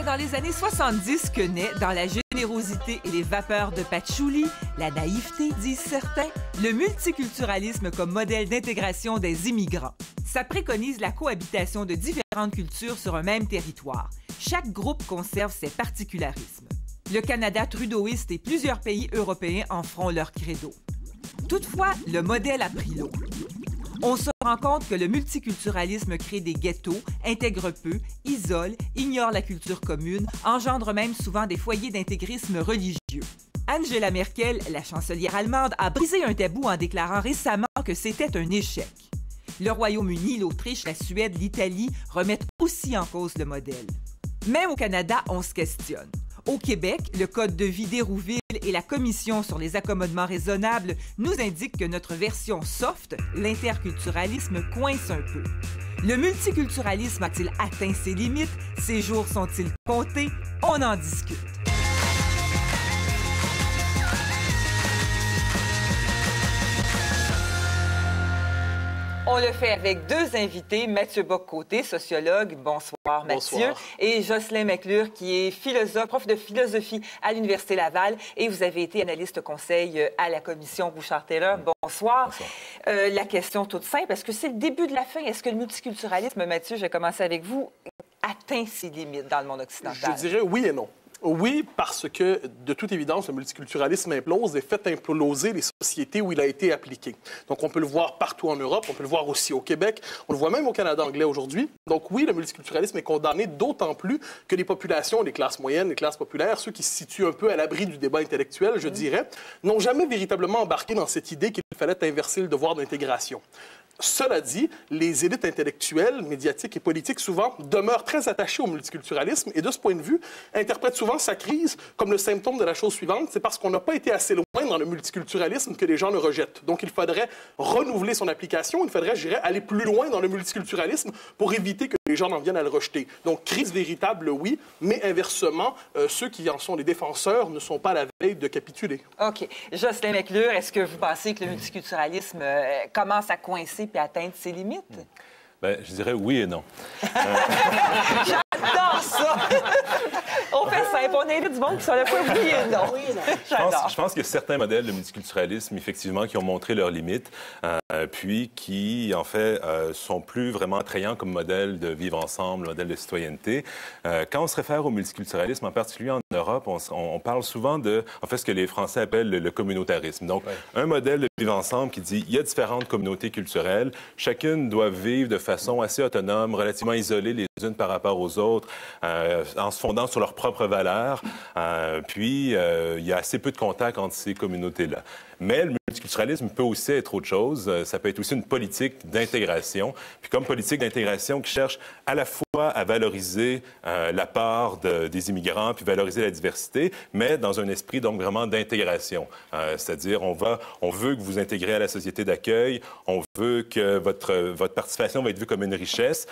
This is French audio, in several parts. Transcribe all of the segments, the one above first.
dans les années 70 que naît, dans la générosité et les vapeurs de patchouli, la naïveté, disent certains, le multiculturalisme comme modèle d'intégration des immigrants. Ça préconise la cohabitation de différentes cultures sur un même territoire. Chaque groupe conserve ses particularismes. Le Canada trudeauiste et plusieurs pays européens en feront leur credo. Toutefois, le modèle a pris l'eau. On se rend compte que le multiculturalisme crée des ghettos, intègre peu, isole, ignore la culture commune, engendre même souvent des foyers d'intégrisme religieux. Angela Merkel, la chancelière allemande, a brisé un tabou en déclarant récemment que c'était un échec. Le Royaume-Uni, l'Autriche, la Suède, l'Italie remettent aussi en cause le modèle. Même au Canada, on se questionne. Au Québec, le Code de vie d'Hérouville et la Commission sur les accommodements raisonnables nous indiquent que notre version soft, l'interculturalisme, coince un peu. Le multiculturalisme a-t-il atteint ses limites? Ses jours sont-ils comptés? On en discute. On le fait avec deux invités, Mathieu Bock-Côté, sociologue, bonsoir Mathieu, bonsoir. Et Jocelyn McClure, qui est philosophe, prof de philosophie à l'Université Laval, et vous avez été analyste conseil à la commission Bouchard-Taylor. Bonsoir. Bonsoir. La question toute simple, est-ce que c'est le début de la fin? Est-ce que le multiculturalisme, Mathieu, je vais commencer avec vous, atteint ses limites dans le monde occidental? Je dirais oui et non. Oui, parce que, de toute évidence, le multiculturalisme implose et fait imploser les sociétés où il a été appliqué. Donc, on peut le voir partout en Europe, on peut le voir aussi au Québec, on le voit même au Canada anglais aujourd'hui. Donc, oui, le multiculturalisme est condamné d'autant plus que les populations, les classes moyennes, les classes populaires, ceux qui se situent un peu à l'abri du débat intellectuel, je dirais, n'ont jamais véritablement embarqué dans cette idée qu'il fallait inverser le devoir d'intégration. Cela dit, les élites intellectuelles, médiatiques et politiques, souvent, demeurent très attachées au multiculturalisme et, de ce point de vue, interprètent souvent sa crise comme le symptôme de la chose suivante, c'est parce qu'on n'a pas été assez loin dans le multiculturalisme que les gens le rejettent. Donc, il faudrait renouveler son application, il faudrait, je dirais, aller plus loin dans le multiculturalisme pour éviter que les gens en viennent à le rejeter. Donc, crise véritable, oui, mais inversement, ceux qui en sont les défenseurs ne sont pas à la veille de capituler. OK. Jocelyn McClure, est-ce que vous pensez que le multiculturalisme commence à coincer puis atteindre ses limites? Bien, je dirais oui et non. J'adore ça! On fait simple, on invite du monde qui sont là pour oui et non. Oui et non. Je pense qu'il y a certains modèles de multiculturalisme, effectivement, qui ont montré leurs limites, puis qui, en fait, sont plus vraiment attrayants comme modèle de vivre ensemble, modèle de citoyenneté. Quand on se réfère au multiculturalisme, en particulier en Europe, on parle souvent de, en fait, ce que les Français appellent le communautarisme. Donc, un modèle de vivre ensemble qui dit il y a différentes communautés culturelles, chacune doit vivre de façon assez autonome, relativement isolée les unes par rapport aux autres, en se fondant sur leurs propres valeurs. Puis, il y a assez peu de contact entre ces communautés-là. Mais le multiculturalisme peut aussi être autre chose. Ça peut être aussi une politique d'intégration. Puis comme politique d'intégration qui cherche à la fois à valoriser la part des immigrants, puis valoriser la diversité, mais dans un esprit donc vraiment d'intégration. C'est-à-dire, on veut que vous intégrez à la société d'accueil, on veut que votre participation va être vue comme une richesse,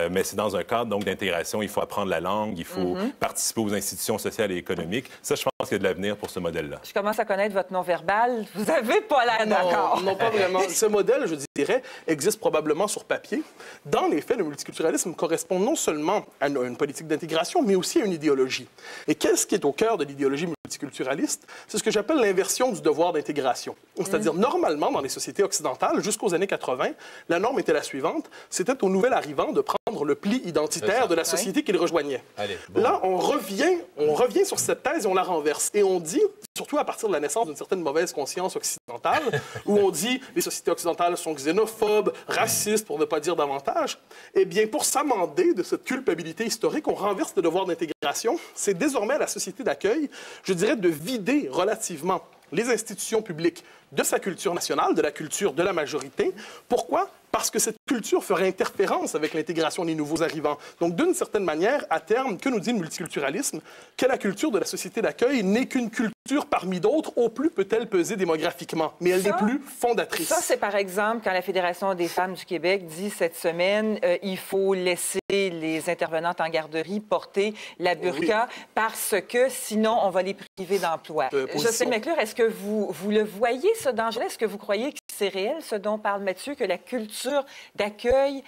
mais c'est dans un cadre donc d'intégration. Il faut apprendre la langue, il faut participer aux institutions sociales et économiques. Ça, je pense qu'il y a de l'avenir pour ce modèle-là. Je commence à connaître votre non-verbal. Vous n'avez pas l'air d'accord. Non, pas vraiment. Ce modèle, je dirais, existe probablement sur papier. Dans les faits, le multiculturalisme correspond non seulement à une politique d'intégration, mais aussi à une idéologie. Et qu'est-ce qui est au cœur de l'idéologie multiculturaliste? C'est ce que j'appelle l'inversion du devoir d'intégration. C'est-à-dire, normalement, dans les sociétés occidentales, jusqu'aux années 80, la norme était la suivante. C'était au nouvel arrivant de prendre le pli identitaire de la société qu'il rejoignait. Allez, bon. Là, on revient sur cette thèse et on la renverse. Et on dit, surtout à partir de la naissance d'une certaine mauvaise conscience occidentale, où on dit les sociétés occidentales sont xénophobes, racistes, pour ne pas dire davantage, eh bien, pour s'amender de cette culpabilité historique, on renverse le devoir d'intégration. C'est désormais à la société d'accueil, je dirais, de vider relativement les institutions publiques de sa culture nationale, de la culture de la majorité. Pourquoi? Parce que cette culture ferait interférence avec l'intégration des nouveaux arrivants. Donc, d'une certaine manière, à terme, que nous dit le multiculturalisme? Que la culture de la société d'accueil n'est qu'une culture parmi d'autres, au plus peut-elle peser démographiquement, mais elle n'est plus fondatrice. Ça, c'est par exemple quand la Fédération des femmes du Québec dit cette semaine il faut laisser les intervenantes en garderie porter la burqa parce que sinon, on va les priver d'emploi. Jocelyn McClure, est-ce que vous le voyez, ce danger-là? Est-ce que vous croyez que c'est réel, ce dont parle Mathieu, que la culture d'accueil,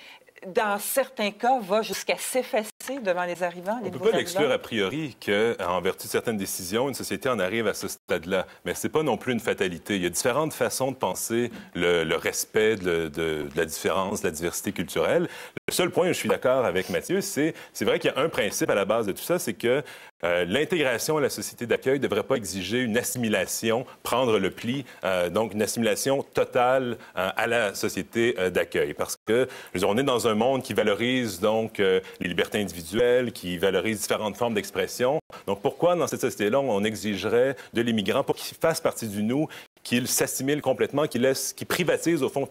dans certains cas, va jusqu'à s'effacer passer devant les arrivants, les On ne nouveaux peut pas l'exclure arrivants? a priori qu'en vertu de certaines décisions, une société en arrive à ce stade-là. Mais ce n'est pas non plus une fatalité. Il y a différentes façons de penser le respect de la différence, de la diversité culturelle. Le seul point où je suis d'accord avec Mathieu, c'est vrai qu'il y a un principe à la base de tout ça, c'est que l'intégration à la société d'accueil ne devrait pas exiger une assimilation, prendre le pli, donc une assimilation totale à la société d'accueil. Parce que, je veux dire, on est dans un monde qui valorise donc les libertés individuelles, qui valorise différentes formes d'expression. Donc pourquoi, dans cette société-là, on exigerait de l'immigrant pour qu'il fasse partie du nous, qu'il s'assimile complètement, qu'il privatise, au fond,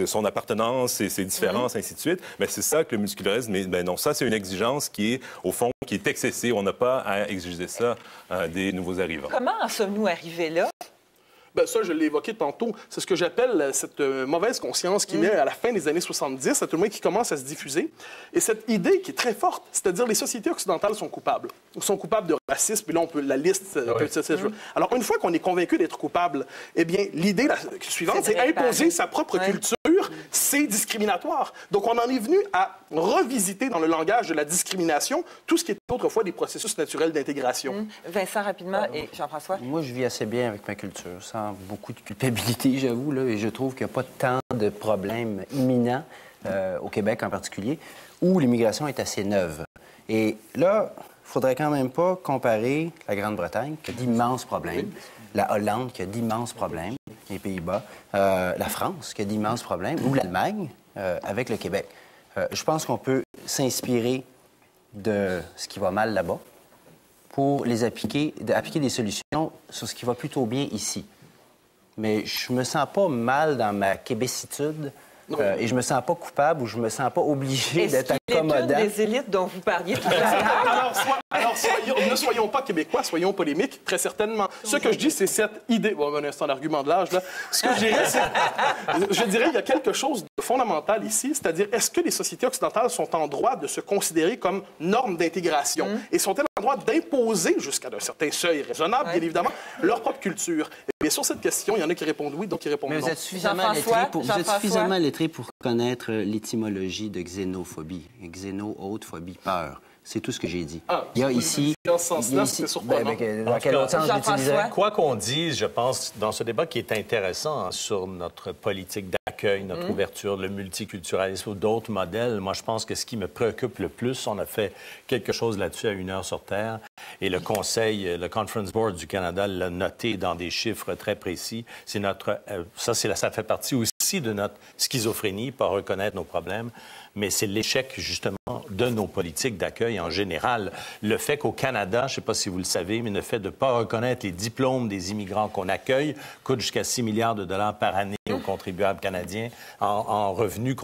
son appartenance, ses différences, ainsi de suite. Mais c'est ça que le multiculturalisme... Mais non, ça, c'est une exigence qui est, au fond, qui est excessive. On n'a pas à exiger ça des nouveaux arrivants. Comment en sommes-nous arrivés là? Ben ça, je l'ai évoqué tantôt. C'est ce que j'appelle cette mauvaise conscience qui naît à la fin des années 70, à tout le moins qui commence à se diffuser. Et cette idée qui est très forte, c'est-à-dire les sociétés occidentales sont coupables. Sont coupables de racisme, puis là, on peut, la liste... Alors, une fois qu'on est convaincu d'être coupable, eh bien, l'idée suivante, c'est imposer sa propre culture. C'est discriminatoire. Donc, on en est venu à revisiter dans le langage de la discrimination tout ce qui était autrefois des processus naturels d'intégration. Vincent, rapidement, et Jean-François? Moi, je vis assez bien avec ma culture, sans beaucoup de culpabilité, j'avoue, là, et je trouve qu'il n'y a pas tant de problèmes imminents, au Québec en particulier, où l'immigration est assez neuve. Et là, il ne faudrait quand même pas comparer la Grande-Bretagne, qui a d'immenses problèmes, la Hollande, qui a d'immenses problèmes, les Pays-Bas, la France, qui a d'immenses problèmes, ou l'Allemagne, avec le Québec. Je pense qu'on peut s'inspirer de ce qui va mal là-bas pour appliquer des solutions sur ce qui va plutôt bien ici. Mais je me sens pas mal dans ma québécitude et je me sens pas coupable ou je me sens pas obligé d'être accommodant. Est-ce qu'il est une des élites dont vous parliez tout à l'heure? Alors, ne soyons pas québécois, soyons polémiques, très certainement. Ce que je dis, c'est cette idée... Bon, un instant d'argument de l'âge, là. Ce que je dirais, c'est... Je dirais qu'il y a quelque chose de fondamental ici, c'est-à-dire, est-ce que les sociétés occidentales sont en droit de se considérer comme normes d'intégration? Et sont-elles en droit d'imposer, jusqu'à un certain seuil raisonnable, bien évidemment, leur propre culture? Et bien, sur cette question, il y en a qui répondent oui, d'autres qui répondent non. Mais vous êtes suffisamment lettré pour connaître l'étymologie de xénophobie. Xéno, haute, phobie, peur. C'est tout ce que j'ai dit. Il y a ici... Dans ce sens-là, c'est surprenant. Dans quel autre sens j'utilisais? Quoi qu'on dise, je pense, dans ce débat qui est intéressant sur notre politique d'accueil, notre ouverture, le multiculturalisme ou d'autres modèles, moi, je pense que ce qui me préoccupe le plus, on a fait quelque chose là-dessus à Une heure sur Terre, et le Conseil, le Conference Board du Canada l'a noté dans des chiffres très précis. C'est notre... ça fait partie aussi de notre schizophrénie, pas reconnaître nos problèmes, mais c'est l'échec, justement, de nos politiques d'accueil en général. Le fait qu'au Canada, je ne sais pas si vous le savez, mais le fait de ne pas reconnaître les diplômes des immigrants qu'on accueille coûte jusqu'à 6 milliards de dollars par année aux contribuables canadiens en revenus,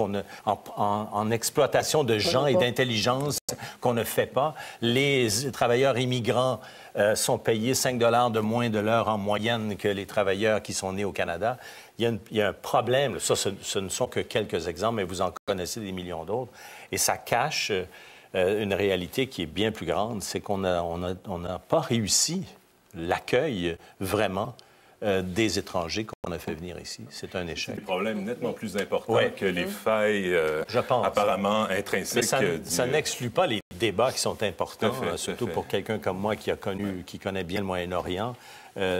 en exploitation de gens et d'intelligence qu'on ne fait pas. Les travailleurs immigrants sont payés 5 $ de moins de l'heure en moyenne que les travailleurs qui sont nés au Canada. Il y a un problème. Ça, ce ne sont que quelques exemples, mais vous en connaissez des millions d'autres. Et ça cache une réalité qui est bien plus grande. C'est qu'on n'a pas réussi l'accueil vraiment des étrangers qu'on a fait venir ici. C'est un échec. C'est des problèmes nettement plus importants que les failles apparemment intrinsèques. Mais ça n'exclut pas les débats qui sont importants, surtout pour quelqu'un comme moi qui connaît bien le Moyen-Orient,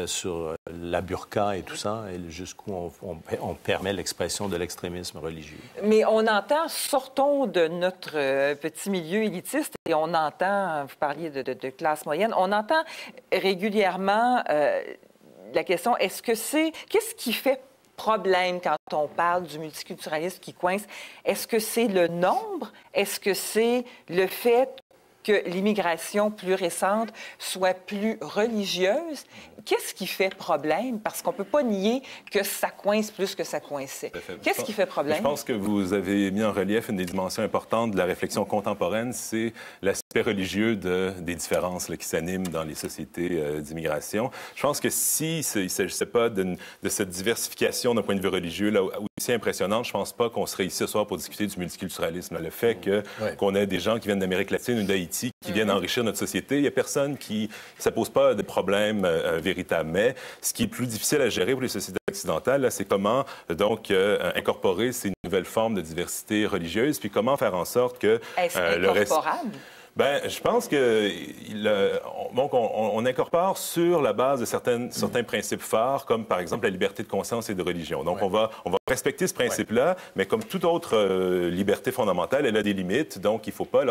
sur la burqa et tout ça, et jusqu'où on permet l'expression de l'extrémisme religieux. Mais on entend, sortons de notre petit milieu élitiste, et on entend, vous parliez de classe moyenne, on entend régulièrement la question, qu'est-ce qui fait problème quand on parle du multiculturalisme qui coince? Est-ce que c'est le nombre? Est-ce que c'est le fait que l'immigration plus récente soit plus religieuse? Qu'est-ce qui fait problème? Parce qu'on ne peut pas nier que ça coince plus que ça coinçait. Qu'est-ce qui fait problème? Je pense que vous avez mis en relief une des dimensions importantes de la réflexion contemporaine, c'est l'aspect religieux des différences qui s'animent dans les sociétés d'immigration. Je pense que s'il ne s'agissait pas de cette diversification d'un point de vue religieux aussi impressionnante, je ne pense pas qu'on serait ici ce soir pour discuter du multiculturalisme. Le fait qu'on ait des gens qui viennent d'Amérique latine ou d'Haïti qui viennent enrichir notre société, il n'y a personne ça pose pas de problème véritable. Mais ce qui est plus difficile à gérer pour les sociétés occidentale, c'est comment donc incorporer ces nouvelles formes de diversité religieuse, puis comment faire en sorte que Est-ce le reste... incorporable? Ben, je pense que donc on incorpore sur la base de certains principes phares, comme par exemple la liberté de conscience et de religion. Donc on va respecter ce principe-là, mais comme toute autre liberté fondamentale, elle a des limites. Donc il ne faut pas,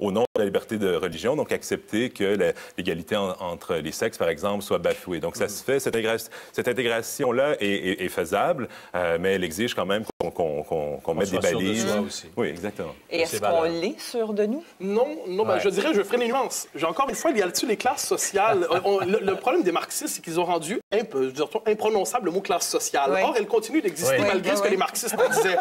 au nom de la liberté de religion, donc accepter que l'égalité entre les sexes, par exemple, soit bafouée. Donc ça se fait, cette intégration-là est faisable, mais elle exige quand même qu'on mette des balises. De soi aussi. Oui, exactement. Et est-ce qu'on l'est sûr de nous? Non, ben, je dirais, je ferai les nuances. Encore une fois, il y a là-dessus les classes sociales. Le problème des marxistes, c'est qu'ils ont rendu imprononçable le mot classe sociale. Oui. Or, elle continue d'exister malgré ce que les marxistes en disaient.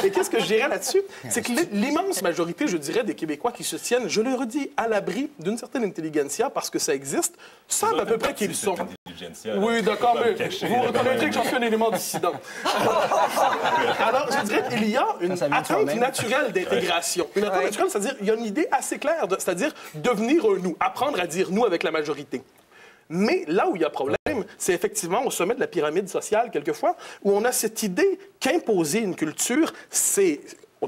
Et qu'est-ce que je dirais là-dessus? C'est que l'immense majorité, je dirais, des Québécois qui se tiennent, je le redis, à l'abri d'une certaine intelligentsia, parce que ça existe, savent à peu près qui ils sont. Oui, d'accord, mais vous reconnaîtrez que j'en suis un élément dissident. Alors, je dirais qu'il y a une attente naturelle d'intégration. Une attente naturelle, c'est-à-dire il y a une idée assez claire, c'est-à-dire devenir un nous, apprendre à dire nous avec la majorité. Mais là où il y a problème, c'est effectivement au sommet de la pyramide sociale, quelquefois, où on a cette idée qu'imposer une culture, c'est...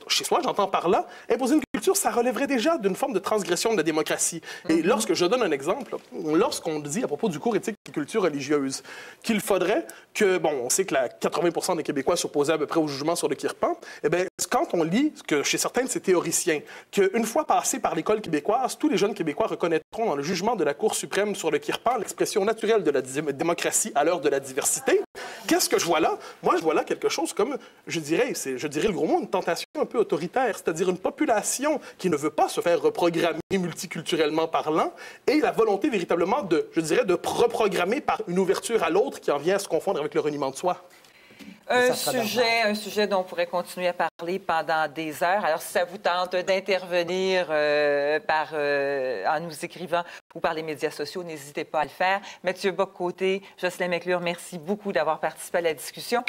Chez soi, j'entends par là, imposer une culture, ça relèverait déjà d'une forme de transgression de la démocratie. Et lorsque je donne un exemple, lorsqu'on dit à propos du cours éthique et culture religieuse qu'il faudrait que, bon, on sait que 80% des Québécois s'opposaient à peu près au jugement sur le Kirpan, eh bien, quand on lit, que chez certains de ces théoriciens, qu'une fois passés par l'école québécoise, tous les jeunes Québécois reconnaîtront dans le jugement de la Cour suprême sur le Kirpan l'expression naturelle de la démocratie à l'heure de la diversité, qu'est-ce que je vois là? Moi, je vois là quelque chose comme, je dirais le gros mot, une tentation un peu autoritaire, c'est-à-dire une population qui ne veut pas se faire reprogrammer multiculturellement parlant et la volonté véritablement de reprogrammer par une ouverture à l'autre qui en vient à se confondre avec le reniement de soi. Un sujet dont on pourrait continuer à parler pendant des heures. Alors, si ça vous tente d'intervenir en nous écrivant ou par les médias sociaux, n'hésitez pas à le faire. Mathieu Bock-Côté, Jocelyne McClure, merci beaucoup d'avoir participé à la discussion.